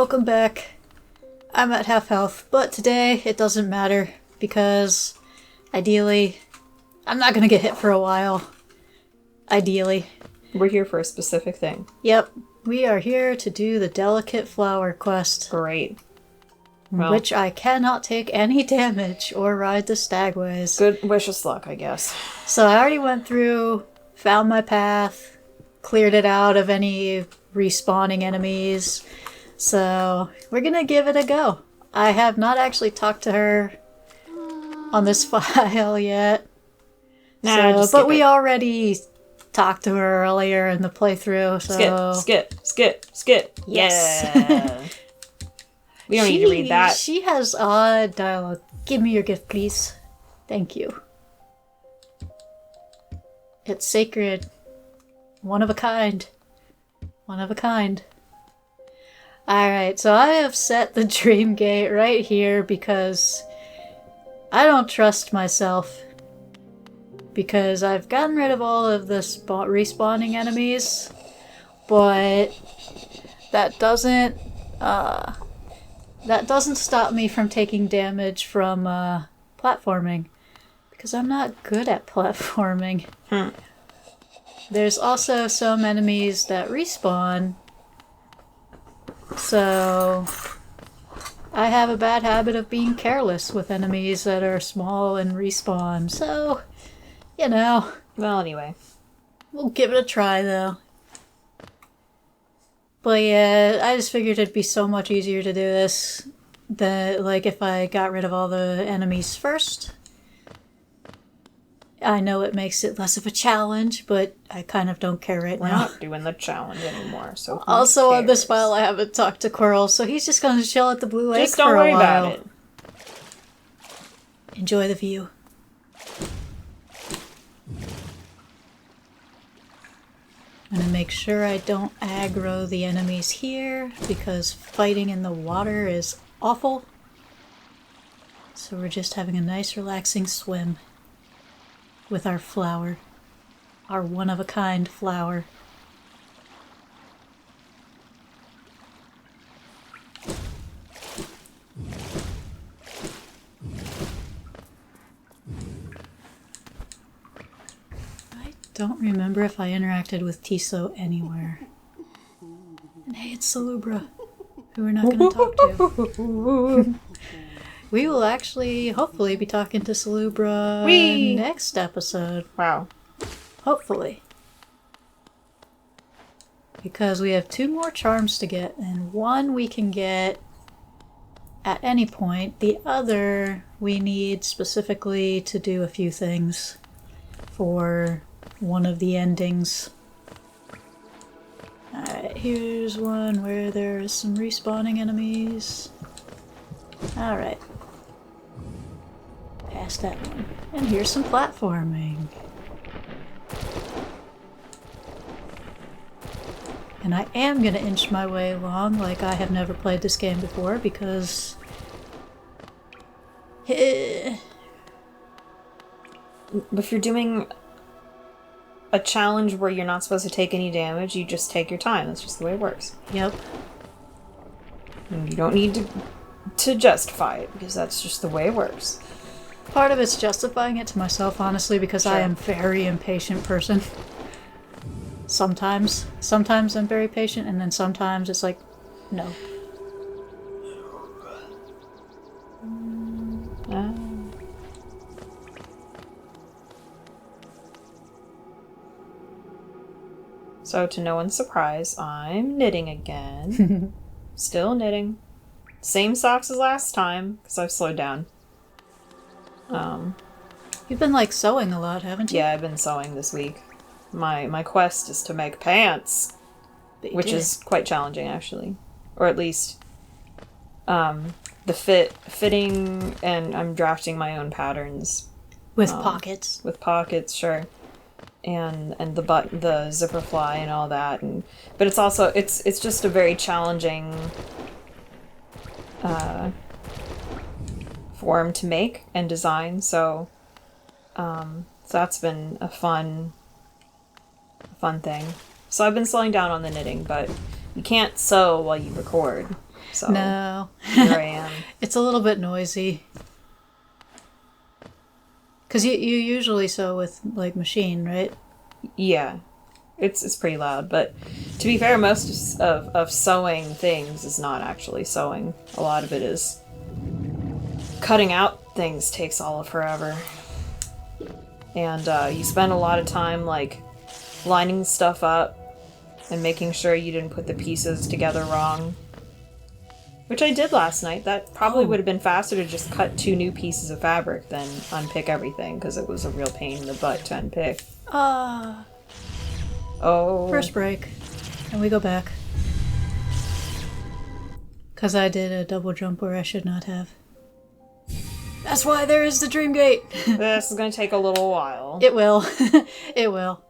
Welcome back. I'm at half health, but today it doesn't matter because ideally I'm not gonna get hit for a while. Ideally. We're here for a specific thing. Yep. We are here to do the delicate flower quest. Great. Well, which I cannot take any damage or ride the stagways. Good wish us luck, I guess. So I already went through, found my path, cleared it out of any respawning enemies. So we're gonna give it a go. I have not actually talked to her on this file yet. Nah, but we already talked to her earlier in the playthrough, so... Skip. Yes. Yeah. We don't need to read that. She has odd dialogue. Give me your gift, please. Thank you. It's sacred. One of a kind. One of a kind. Alright, so I have set the dream gate right here because I don't trust myself. Because I've gotten rid of all of the respawning enemies, but that doesn't stop me from taking damage from platforming, because I'm not good at platforming. There's also some enemies that respawn, so I have a bad habit of being careless with enemies that are small and respawn, so, you know. Well, anyway. We'll give it a try, though. But yeah, I just figured it'd be so much easier to do this than, like, if I got rid of all the enemies first. I know it makes it less of a challenge, but I kind of don't care right now. We're not doing the challenge anymore, so who also, cares? on this file, I haven't talked to Coral, so he's just gonna chill at the Blue Lake Just don't for a worry while. about it. Enjoy the view. I'm gonna make sure I don't aggro the enemies here, because fighting in the water is awful. So we're just having a nice relaxing swim with our flower. Our one-of-a-kind flower. I don't remember if I interacted with Tiso anywhere. And hey, it's Salubra, who we're not going to talk to. We will actually, hopefully, be talking to Salubra next episode. Wow. Hopefully. Because we have 2 more charms to get, and one we can get at any point. The other we need specifically to do a few things for one of the endings. Alright, here's one where there's some respawning enemies. Alright. Past that one. And here's some platforming. And I am going to inch my way along like I have never played this game before, because... If you're doing a challenge where you're not supposed to take any damage, you just take your time. That's just the way it works. Yep. And you don't need to justify it, because that's just the way it works. Part of it's justifying it to myself, honestly, because I am a very impatient person. Sometimes I'm very patient, and then sometimes it's like, no. So, to no one's surprise, I'm knitting again. Still knitting. Same socks as last time, because I've slowed down. You've been, like, sewing a lot, haven't you? Yeah, I've been sewing this week. My quest is to make pants, which is quite challenging, actually. Or at least, the fitting, and I'm drafting my own patterns. With pockets. With pockets, sure. And the zipper fly and all that. But it's also, it's just a very challenging form to make and design, so that's been a fun thing. So I've been slowing down on the knitting, but you can't sew while you record. so No. here I am. It's a little bit noisy. Because you usually sew with, like, machine, right? Yeah. It's pretty loud, but to be fair, most of sewing things is not actually sewing. A lot of it is cutting out things takes all of forever. And you spend a lot of time, like, lining stuff up and making sure you didn't put the pieces together wrong. Which I did last night. That probably would have been faster to just cut 2 new pieces of fabric than unpick everything, because it was a real pain in the butt to unpick. Oh. First break. And we go back. Because I did a double jump where I should not have. That's why there is the dream gate. This is going to take a little while. It will. It will.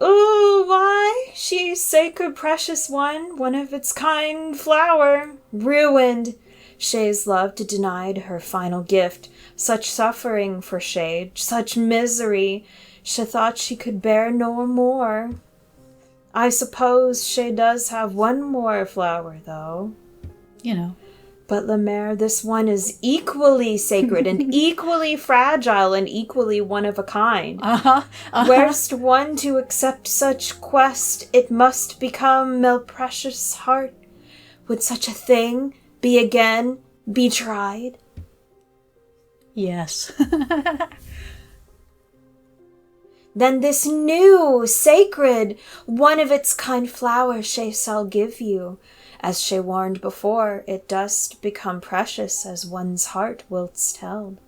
Ooh, why? She's sacred, precious one of its kind flower. Ruined. Shay's love denied her final gift. Such suffering for Shay, such misery. She thought she could bear no more. I suppose Shay does have one more flower, though. You know. But Lemaire, this one is equally sacred and equally fragile and equally one of a kind. Where'st one to accept such quest, it must become my precious heart. Would such a thing be tried? Yes. Then this new, sacred, one-of-its-kind flower she shall give you. As she warned before, it dost become precious as one's heart whilst held.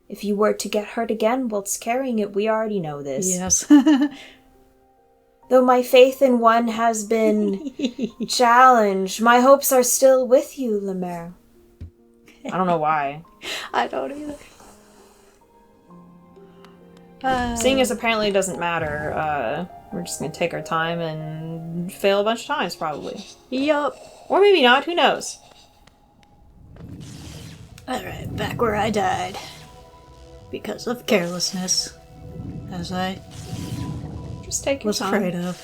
If you were to get hurt again whilst carrying it, we already know this. Yes. Though my faith in one has been challenged, my hopes are still with you, Lemaire. I don't know why. I don't either. Seeing as apparently it doesn't matter, we're just gonna take our time and fail a bunch of times, probably. Yup. Or maybe not, who knows? Alright, back where I died. Because of carelessness. As I Just take your was time. afraid of.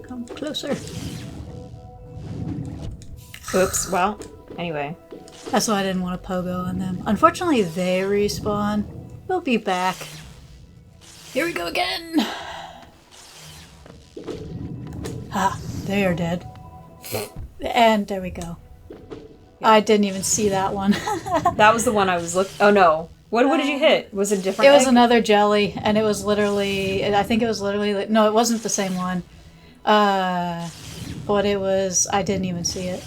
Come closer. Oops, well, anyway. That's why I didn't want to pogo on them. Unfortunately, they respawn. We'll be back. Here we go again! Ah, they are dead. And there we go. I didn't even see that one. That was the one I was looking... Oh, no. What did you hit? Was it a different It was egg? another jelly, and it was literally... I think it was literally... No, it wasn't the same one. But it was... I didn't even see it.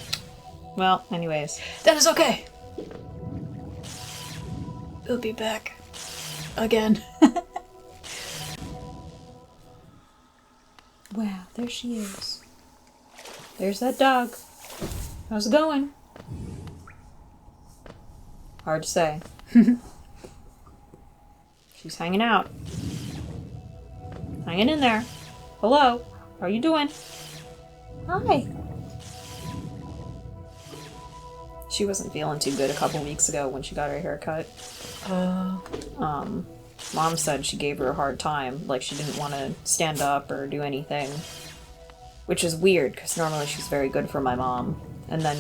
Well, anyways. That is okay. We'll be back. Again. Wow, there she is. There's that dog. How's it going? Hard to say. She's hanging out. Hanging in there. Hello. How are you doing? Hi. She wasn't feeling too good a couple weeks ago when she got her hair cut. Mom said she gave her a hard time. Like, she didn't want to stand up or do anything. Which is weird, because normally she's very good for my mom. And then,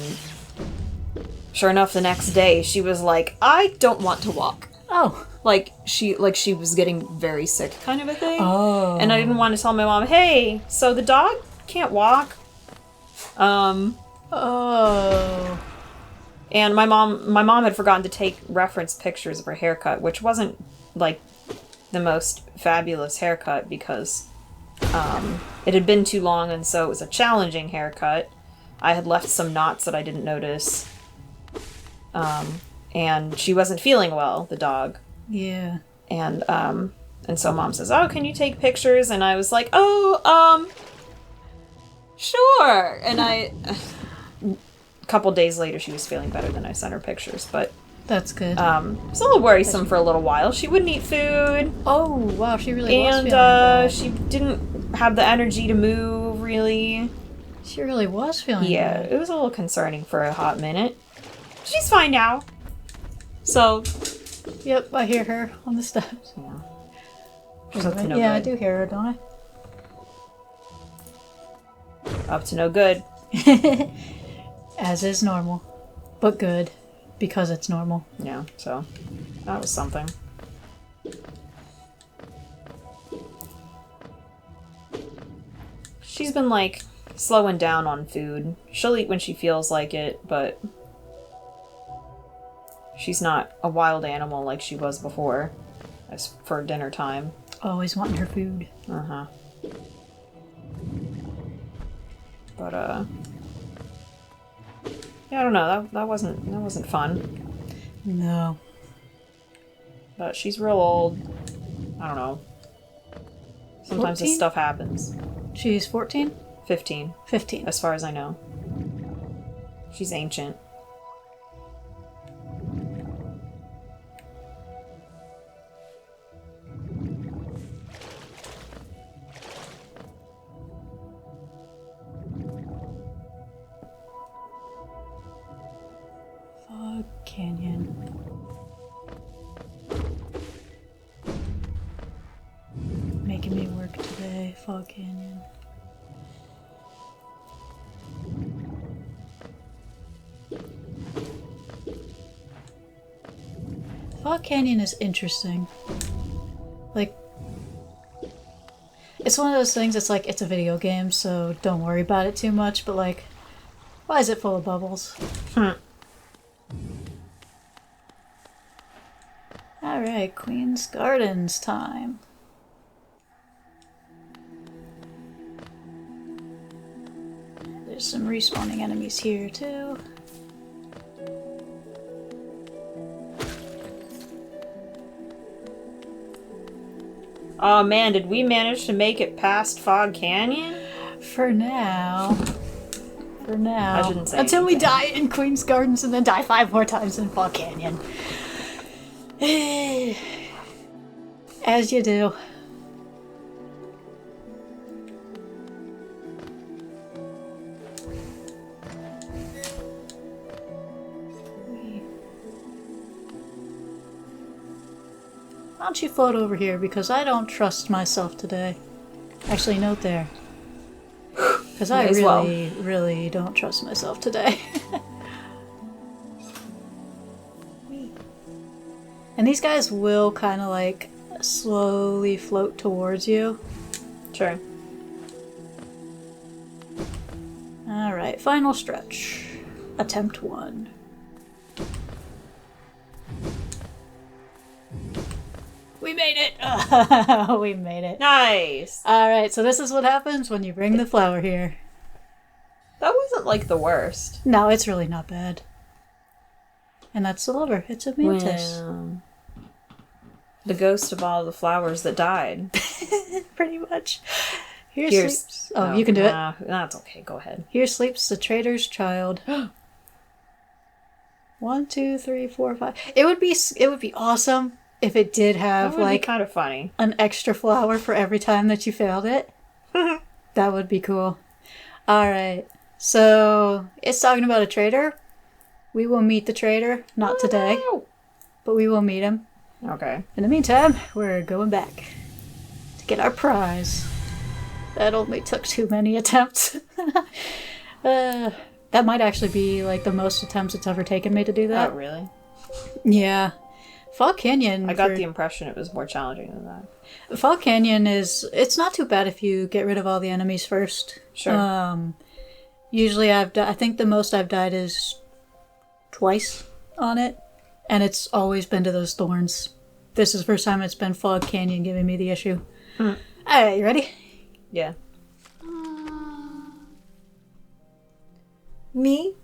sure enough, the next day, she was like, I don't want to walk. Oh. Like she was getting very sick kind of a thing. Oh. And I didn't want to tell my mom, hey, so the dog can't walk. Oh. And my mom had forgotten to take reference pictures of her haircut, which wasn't, like, the most fabulous haircut because it had been too long, and so it was a challenging haircut. I had left some knots that I didn't notice. And she wasn't feeling well, the dog. Yeah. And so Mom says, oh, can you take pictures? And I was like, sure. And a couple days later, she was feeling better than I sent her pictures, but... That's good. It was a little worrisome for a little while. She wouldn't eat food. Oh, wow, she really was feeling And bad. she didn't have the energy to move, really. She really was feeling Yeah, bad. it was a little concerning for a hot minute. She's fine now. So... Yep, I hear her on the steps. Yeah. She's up to no Yeah, I good. do hear her, don't Up to no good. I? As is normal. But good. Because it's normal. Yeah, so... That was something. She's been, like, slowing down on food. She'll eat when she feels like it, but... She's not a wild animal like she was before. As for dinner time. Always wanting her food. Uh-huh. But, yeah, I don't know. That wasn't fun. No. But she's real old. I don't know. Sometimes 14? this stuff happens. She's 14? 15, 15. as far as I know. She's ancient. Fog Canyon. Making me work today, Fog Canyon. Fog Canyon is interesting. Like, it's one of those things, it's like, it's a video game, so don't worry about it too much, but like, why is it full of bubbles? Alright, Queen's Gardens time. There's some respawning enemies here, too. Oh man, did we manage to make it past Fog Canyon? For now. For now. I shouldn't say Until we anything. die in Queen's Gardens and then die 5 more times in Fog Canyon. As you do. Why don't you float over here, because I don't trust myself today. Actually, note there. Because I May as really, well. really don't trust myself today. And these guys will kind of like slowly float towards you. Sure. Alright, final stretch. Attempt 1. We made it! We made it. Nice! Alright, so this is what happens when you bring the flower here. That wasn't like the worst. No, it's really not bad. And that's the lover. It's a mantis. Well, the ghost of all the flowers that died. Pretty much. Here Here's- sleeps... Oh, you can do it. That's okay, go ahead. Here sleeps the trader's child. 1, 2, 3, 4, 5. It would be awesome if it did have That would like be kind of funny. an extra flower for every time that you failed it. That would be cool. Alright. So it's talking about a trader. We will meet the trader. Not today. No. But we will meet him. Okay. In the meantime, we're going back to get our prize. That only took too many attempts. That might actually be like the most attempts it's ever taken me to do that. Oh, really? Yeah. Fog Canyon. I got the impression it was more challenging than that. Fog Canyon it's not too bad if you get rid of all the enemies first. Sure. Usually I think the most I've died is twice on it. And it's always been to those thorns. This is the first time it's been Fog Canyon giving me the issue. Alright, you ready? Yeah. Me?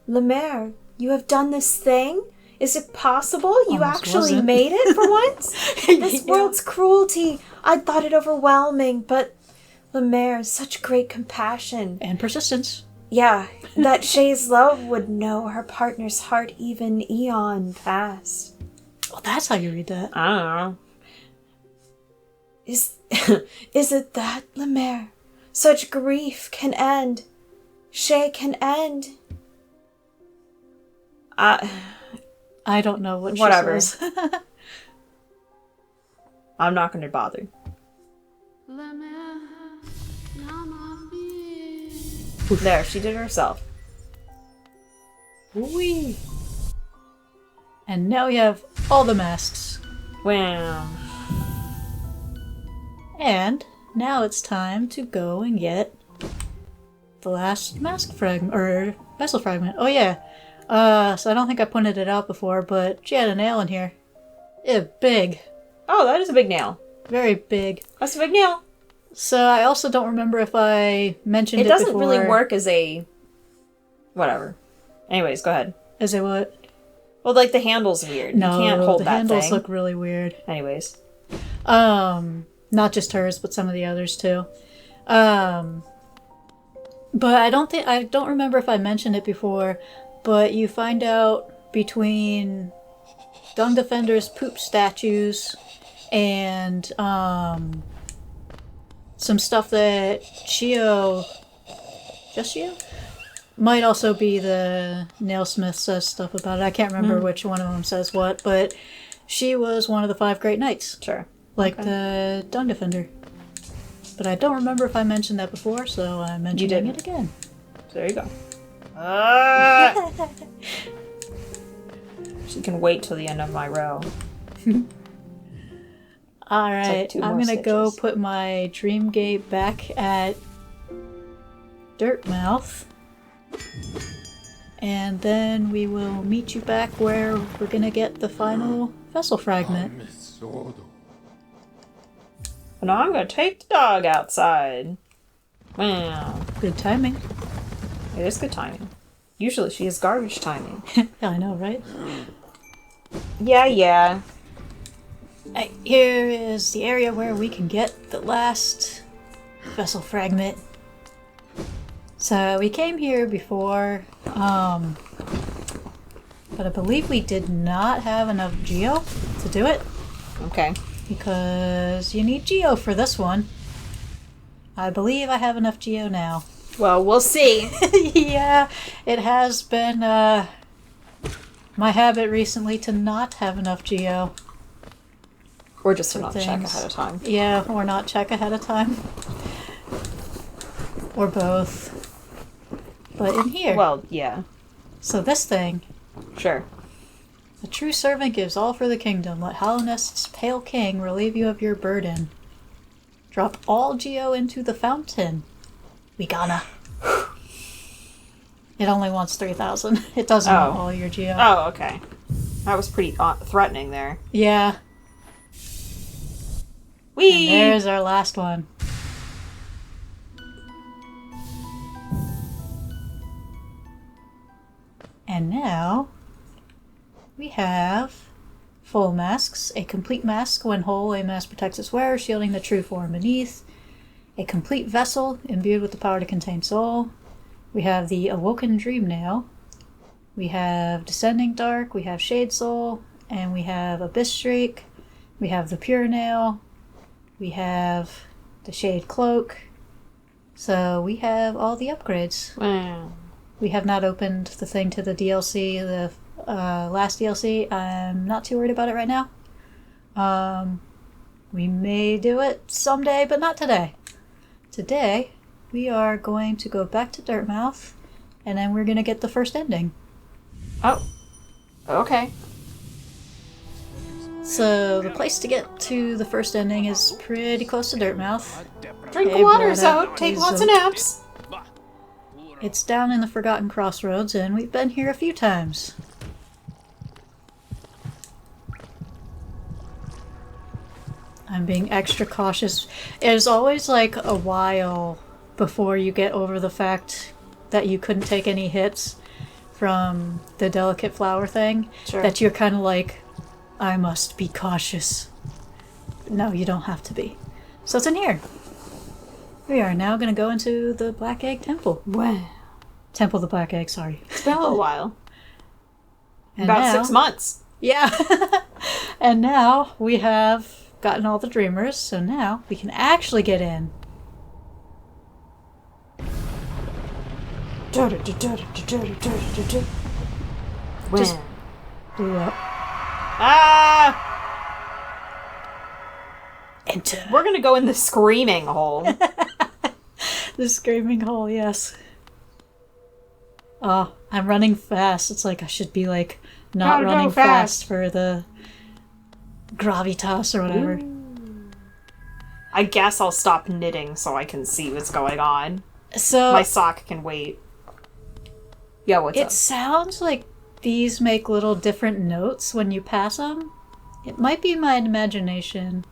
Lemaire, you have done this thing? Is it possible? You Almost actually wasn't. made it for once? This Yeah. world's cruelty. I thought it overwhelming, but Lemaire, such great compassion. And persistence. Yeah, that Shay's love would know her partner's heart even eon past. Oh, that's how you read that. I don't know. Is it that, Lemaire? Such grief can end. Shay can end. I don't know what Whatever. she says. I'm not going to bother. There, she did it herself. Whee! And now we have all the masks. Wow. And now it's time to go and get the last mask fragment, or vessel fragment. Oh yeah. So I don't think I pointed it out before, but she had a nail in here. Big. Oh, that is a big nail. Very big. That's a big nail. So I also don't remember if I mentioned it It doesn't before. really work as a... Whatever. Anyways, go ahead. As a what? Well, like, the handle's weird. No, You can't hold the that handles thing. look really weird. Anyways. Not just hers, but some of the others too. But I don't remember if I mentioned it before, but you find out between Dung Defender's poop statues and some stuff that Shio might also be the Nailsmith says stuff about it. I can't remember which one of them says what, but she was one of the 5 great knights. Sure. Like the Dung Defender. But I don't remember if I mentioned that before, so I'm mentioning it again. So there you go. Ah! She can wait till the end of my row. Alright, two I'm more gonna go stitches. put my Dream Gate back at Dirtmouth. And then we will meet you back where we're gonna get the final vessel fragment. But now I'm gonna take the dog outside. Wow. Good timing. It is good timing. Usually she has garbage timing. Yeah, I know, right? Yeah. Right, here is the area where we can get the last vessel fragment. So we came here before, but I believe we did not have enough geo to do it, Okay. because you need geo for this one. I believe I have enough geo now. Well, we'll see. Yeah, it has been my habit recently to not have enough geo. Or just to not check things. ahead of time. Yeah, or not check ahead of time. Or both. But in here. Well, yeah. So this thing. Sure. A true servant gives all for the kingdom. Let Hallownest's pale king relieve you of your burden. Drop all geo into the fountain. We gonna. It only wants 3,000. It doesn't want all your geo. Oh, okay. That was pretty threatening there. Yeah. Whee! And there's our last one. And now we have full masks. A complete mask when whole, a mask protects its wearer, shielding the true form beneath. A complete vessel imbued with the power to contain soul. We have the Awoken Dream Nail. We have Descending Dark. We have Shade Soul. And we have Abyss Streak. We have the Pure Nail. We have the Shade Cloak. So we have all the upgrades. Wow. We have not opened the thing to the DLC, the last DLC. I'm not too worried about it right now. We may do it someday, but not today. Today, we are going to go back to Dirtmouth, and then we're going to get the first ending. Oh. Okay. So the place to get to the first ending is pretty close to Dirtmouth. Drink Hey, water, Bretta. Zoe. Take Hey, lots of Zoe. naps. It's down in the Forgotten Crossroads, and we've been here a few times. I'm being extra cautious. It's always like a while before you get over the fact that you couldn't take any hits from the delicate flower thing. Sure. That you're kind of like, I must be cautious. No, you don't have to be. So it's in here. We are now going to go into the Black Egg Temple. Wow. Temple of the Black Egg, sorry. It's been a little while. And About now- 6 months. Yeah. And now we have gotten all the dreamers, so now we can actually get in. When? Just blew up. Ah! Enter. We're gonna go in the screaming hole. The screaming hole, yes. Oh, I'm running fast. It's like I should be like not Gotta go running fast. fast for the gravitas or whatever. I guess I'll stop knitting so I can see what's going on. So My sock can wait. Yeah, what's it up? sounds like these make little different notes when you pass them. It might be my imagination.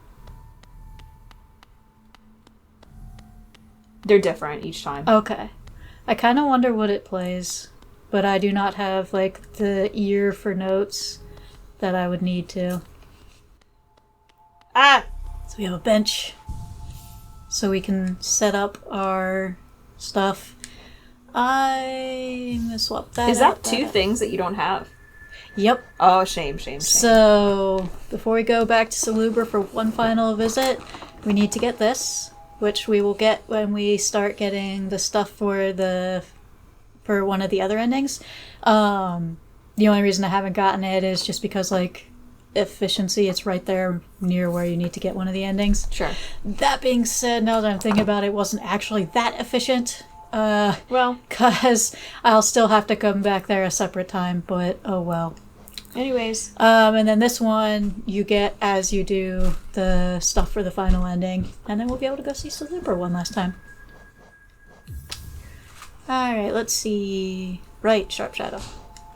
They're different each time. Okay. I kind of wonder what it plays, but I do not have like the ear for notes that I would need to. Ah! So we have a bench so we can set up our stuff. I'm gonna swap that Is out. that two things that you don't have? Yep. Oh, shame. So before we go back to Salubra for one final visit, we need to get this, which we will get when we start getting the stuff for one of the other endings. The only reason I haven't gotten it is just because like efficiency, it's right there near where you need to get one of the endings. Sure. That being said, now that I'm thinking about it, wasn't actually that efficient. Well, Because I'll still have to come back there a separate time, but oh well. anyways. And then this one you get as you do the stuff for the final ending, and then we'll be able to go see Salubra one last time. Alright, let's see. Right, Sharp Shadow.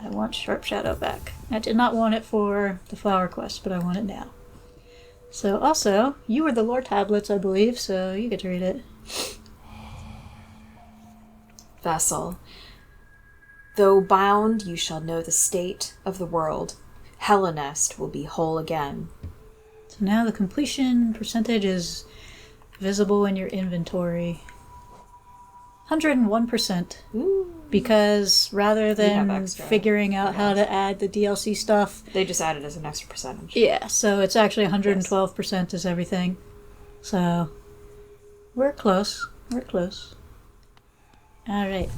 I want Sharp Shadow back. I did not want it for the flower quest, but I want it now. So also, you were the lore tablets, I believe, so you get to read it. Vessel. Though bound, you shall know the state of the world. Hellenest will be whole again. So now the completion percentage is visible in your inventory. 101%. Ooh. Because rather have than extra, figuring out how to add the DLC stuff, They just added as an extra percentage. yeah, so it's actually 112% is everything. So we're close. We're close. Alright.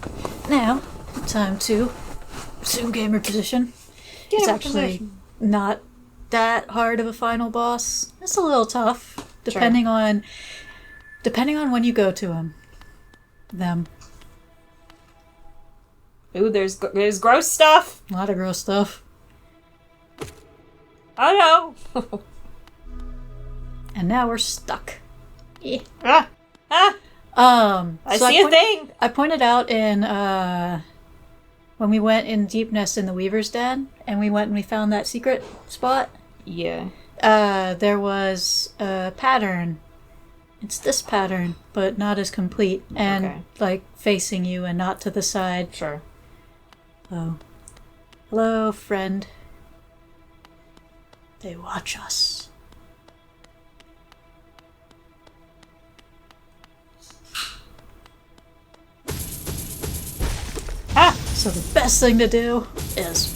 Now, time to assume gamer position. It's actually not that hard of a final boss. It's a little tough, depending on when you go to them. Ooh, there's gross stuff. A lot of gross stuff. Oh no. And now we're stuck. Yeah. Ah. I So see a thing. I pointed out in when we went in Deep Nest in the Weaver's Den, and we went and we found that secret spot. Yeah. There was a pattern. It's this pattern, but not as complete, and like facing you and not to the side. Sure. Oh, hello, friend. They watch us. So the best thing to do is,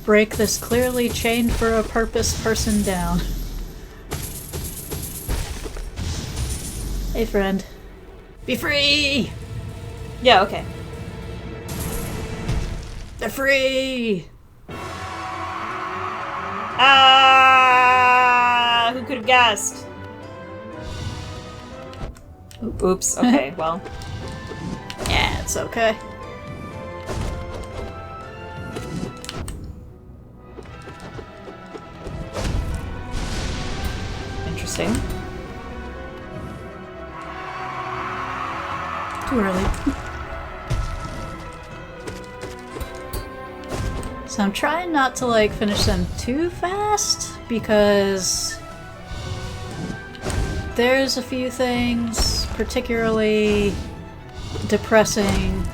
break this clearly chained for a purpose person down. Hey, friend. Be free! Yeah, okay. They're free! Ah! Who could have guessed? Oops. Okay, well. Yeah, it's okay. Interesting. Too early. So I'm trying not to like finish them too fast because there's a few things particularly depressing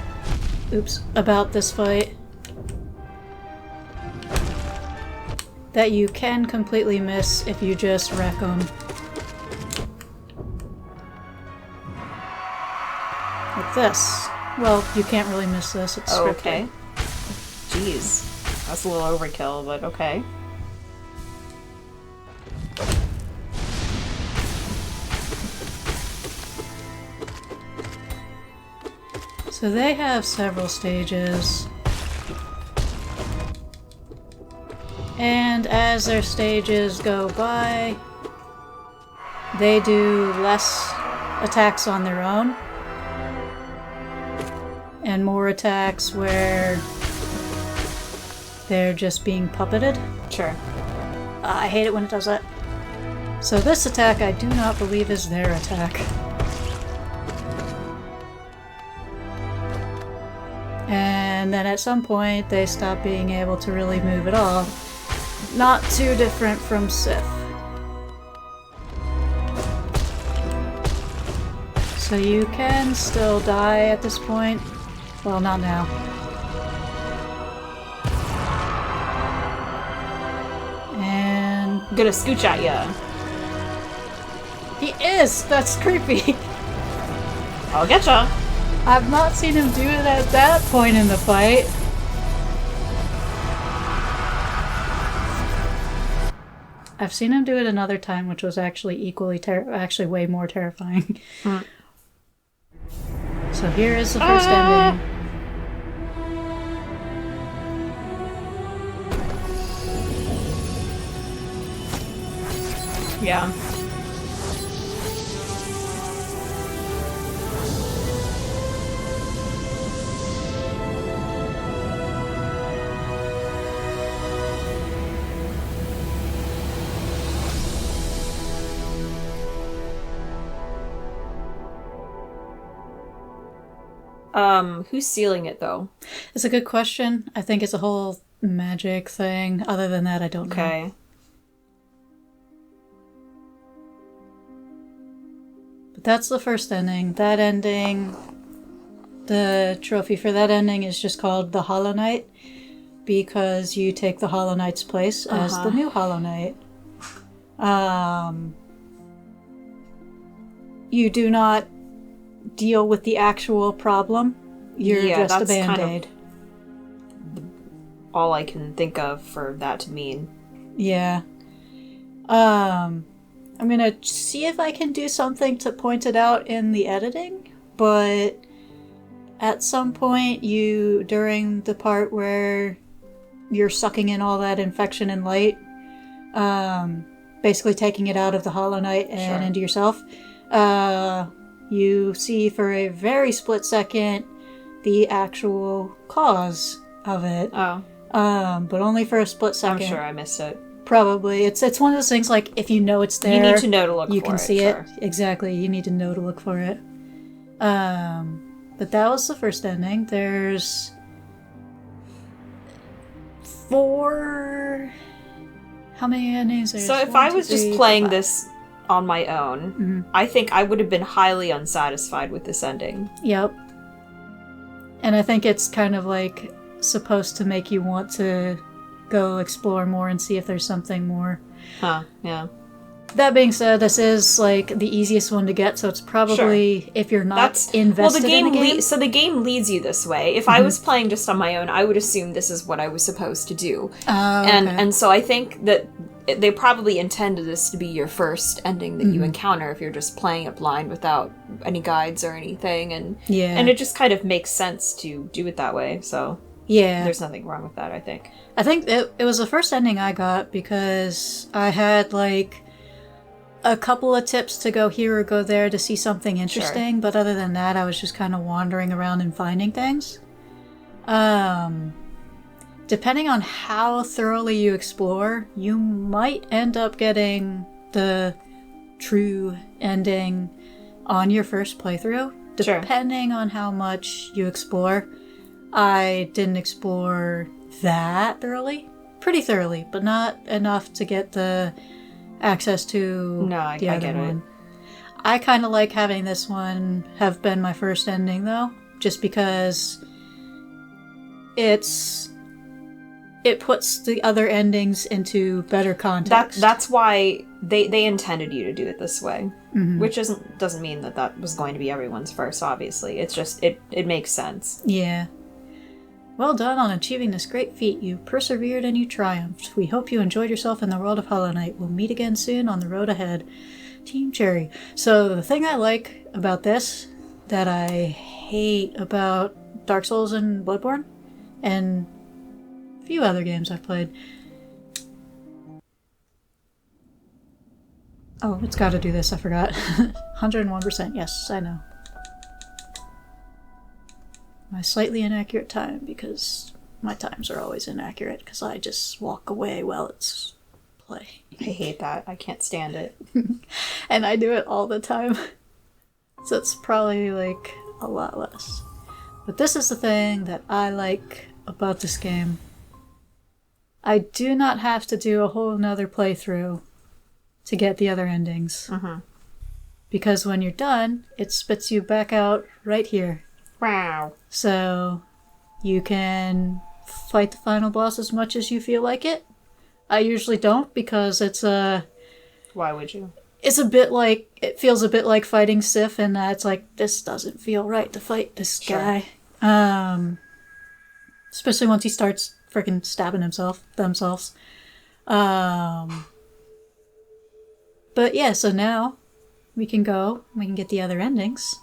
about this fight that you can completely miss if you just wreck them. Like this. Well, you can't really miss this. It's scripted. Okay. Jeez. That's a little overkill, but okay. So they have several stages. And as their stages go by, they do less attacks on their own. And more attacks where they're just being puppeted. Sure. I hate it when it does that. So this attack I do not believe is their attack. And then at some point they stop being able to really move at all. Not too different from Sith. So you can still die at this point. Well, not now. And I'm gonna scooch at ya. he is! That's creepy. I'll getcha. I've not seen him do it at that point in the fight. I've seen him do it another time, which was actually actually way more terrifying. So here is the first ending. Yeah. Who's sealing it though? It's a good question. I think it's a whole magic thing. Other than that, I don't know. Okay. But that's the first ending. That ending, the trophy for that ending is just called the Hollow Knight because you take the Hollow Knight's place as the new Hollow Knight. You do not deal with the actual problem. You're just a Band-Aid. Kind of all I can think of for that to mean. Yeah. I'm gonna see if I can do something to point it out in the editing, but at some point during the part where you're sucking in all that infection and light, basically taking it out of the Hollow Knight and into yourself, you see for a very split second the actual cause of it. Oh. But only for a split second. I'm sure I missed it. Probably. It's one of those things like if you know it's there, you need to know to look for it. You can see it. Exactly. You need to know to look for it. But that was the first ending. There's 4... How many endings? So if I was just playing this on my own, I think I would have been highly unsatisfied with this ending. Yep. And I think it's kind of like supposed to make you want to go explore more and see if there's something more. Huh, yeah. That being said, this is like the easiest one to get, so it's probably if you're not invested in the game. So the game leads you this way. If I was playing just on my own, I would assume this is what I was supposed to do. And so I think that they probably intended this to be your first ending that you encounter if you're just playing it blind without any guides or anything, and it just kind of makes sense to do it that way. So there's nothing wrong with that. I think it was the first ending I got because I had like a couple of tips to go here or go there to see something interesting, but other than that, I was just kind of wandering around and finding things. Depending on how thoroughly you explore, you might end up getting the true ending on your first playthrough, depending on how much you explore. I didn't explore that thoroughly. Pretty thoroughly, but not enough to get the access to the other one. I kind of like having this one have been my first ending, though, just because it puts the other endings into better context. That's why they intended you to do it this way, which doesn't mean that was going to be everyone's first. Obviously, it's just it makes sense. Yeah. Well done on achieving this great feat. You persevered and you triumphed. We hope you enjoyed yourself in the world of Hollow Knight. We'll meet again soon on the road ahead. Team Cherry. So the thing I like about this that I hate about Dark Souls and Bloodborne, and a few other games I've played. Oh, it's got to do this, I forgot. 101%, yes, I know. My slightly inaccurate time, because my times are always inaccurate, because I just walk away while it's play. I hate that. I can't stand it. And I do it all the time. So it's probably like a lot less. But this is the thing that I like about this game. I do not have to do a whole nother playthrough to get the other endings. Mm-hmm. Because when you're done, it spits you back out right here. Wow. So you can fight the final boss as much as you feel like it. I usually don't, because it's a... Why would you? It's a bit like... It feels a bit like fighting Sif, in that it's like, this doesn't feel right to fight this guy. Especially once he starts freaking stabbing themselves. But yeah, so now we can go, we can get the other endings.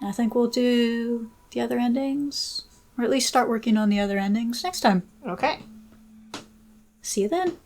And I think we'll do the other endings, or at least start working on the other endings next time. Okay. See you then.